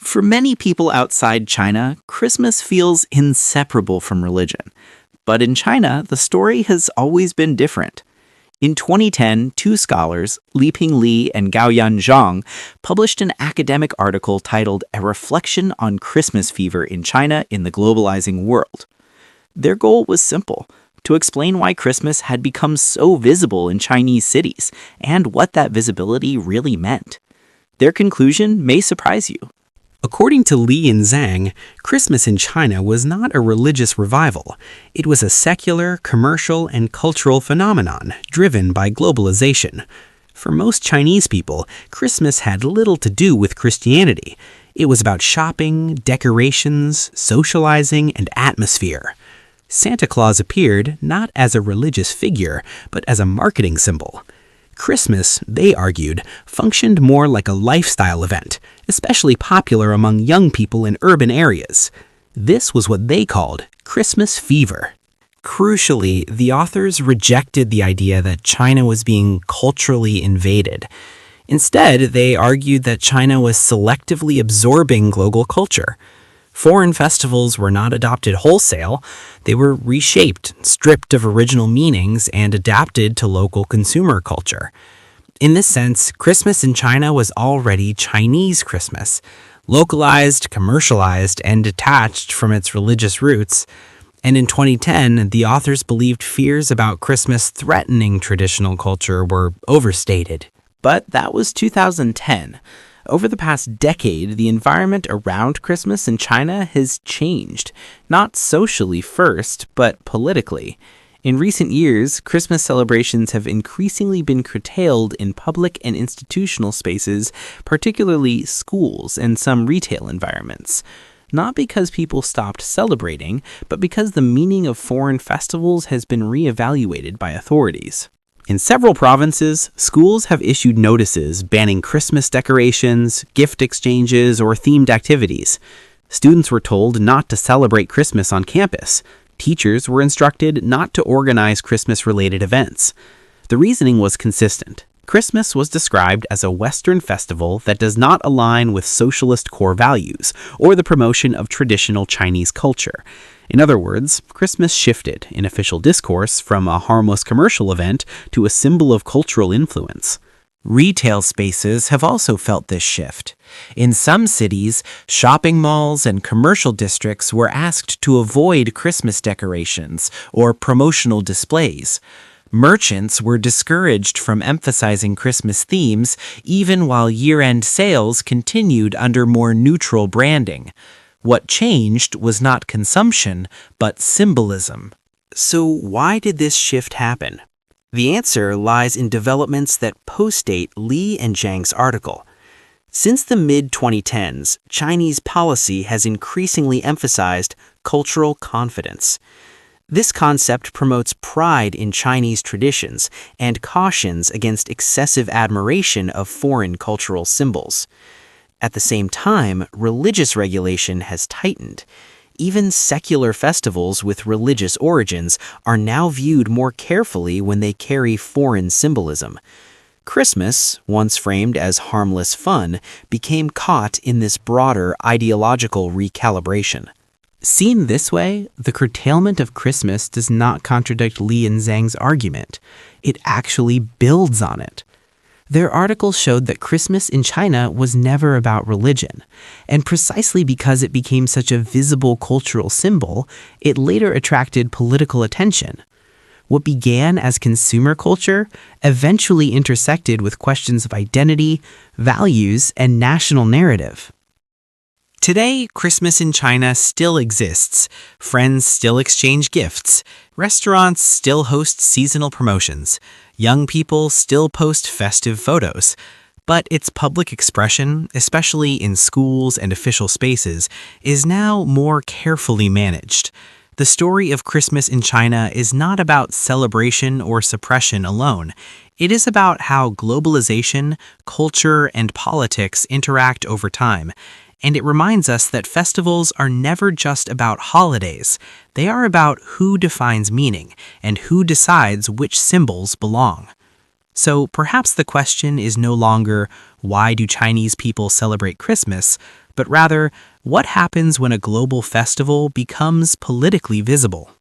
For many people outside China, Christmas feels inseparable from religion. But in China, the story has always been different. In 2010, two scholars, Liping Li and Gaoyuan Zhang, published an academic article titled A Reflection on Christmas Fever in China in the Globalizing World. Their goal was simple: to explain why Christmas had become so visible in Chinese cities and what that visibility really meant. Their conclusion may surprise you. According to Li and Zhang, Christmas in China was not a religious revival. It was a secular, commercial, and cultural phenomenon driven by globalization. For most Chinese people, Christmas had little to do with Christianity. It was about shopping, decorations, socializing, and atmosphere. Santa Claus appeared not as a religious figure, but as a marketing symbol. Christmas, they argued, functioned more like a lifestyle event, especially popular among young people in urban areas. This was what they called Christmas fever. Crucially, the authors rejected the idea that China was being culturally invaded. Instead, they argued that China was selectively absorbing global culture. Foreign festivals were not adopted wholesale. They were reshaped, stripped of original meanings, and adapted to local consumer culture. In this sense, Christmas in China was already Chinese Christmas, localized, commercialized, and detached from its religious roots. And in 2010, the authors believed fears about Christmas threatening traditional culture were overstated. But that was 2010. Over the past decade, the environment around Christmas in China has changed, not socially first, but politically. In recent years, Christmas celebrations have increasingly been curtailed in public and institutional spaces, particularly schools and some retail environments. Not because people stopped celebrating, but because the meaning of foreign festivals has been reevaluated by authorities. In several provinces, schools have issued notices banning Christmas decorations, gift exchanges, or themed activities. Students were told not to celebrate Christmas on campus. Teachers were instructed not to organize Christmas-related events. The reasoning was consistent. Christmas was described as a Western festival that does not align with socialist core values or the promotion of traditional Chinese culture. In other words, Christmas shifted in official discourse from a harmless commercial event to a symbol of cultural influence. Retail spaces have also felt this shift. In some cities, shopping malls and commercial districts were asked to avoid Christmas decorations or promotional displays. Merchants were discouraged from emphasizing Christmas themes, even while year-end sales continued under more neutral branding. What changed was not consumption, but symbolism. So why did this shift happen? The answer lies in developments that postdate Li and Zhang's article. Since the mid-2010s, Chinese policy has increasingly emphasized cultural confidence. This concept promotes pride in Chinese traditions and cautions against excessive admiration of foreign cultural symbols. At the same time, religious regulation has tightened. Even secular festivals with religious origins are now viewed more carefully when they carry foreign symbolism. Christmas, once framed as harmless fun, became caught in this broader ideological recalibration. Seen this way, the curtailment of Christmas does not contradict Li and Zhang's argument. It actually builds on it. Their article showed that Christmas in China was never about religion, and precisely because it became such a visible cultural symbol, it later attracted political attention. What began as consumer culture eventually intersected with questions of identity, values, and national narrative. Today, Christmas in China still exists. Friends still exchange gifts. Restaurants still host seasonal promotions. Young people still post festive photos. But its public expression, especially in schools and official spaces, is now more carefully managed. The story of Christmas in China is not about celebration or suppression alone. It is about how globalization, culture, and politics interact over time. And it reminds us that festivals are never just about holidays. They are about who defines meaning and who decides which symbols belong. So perhaps the question is no longer, why do Chinese people celebrate Christmas, but rather what happens when a global festival becomes politically visible.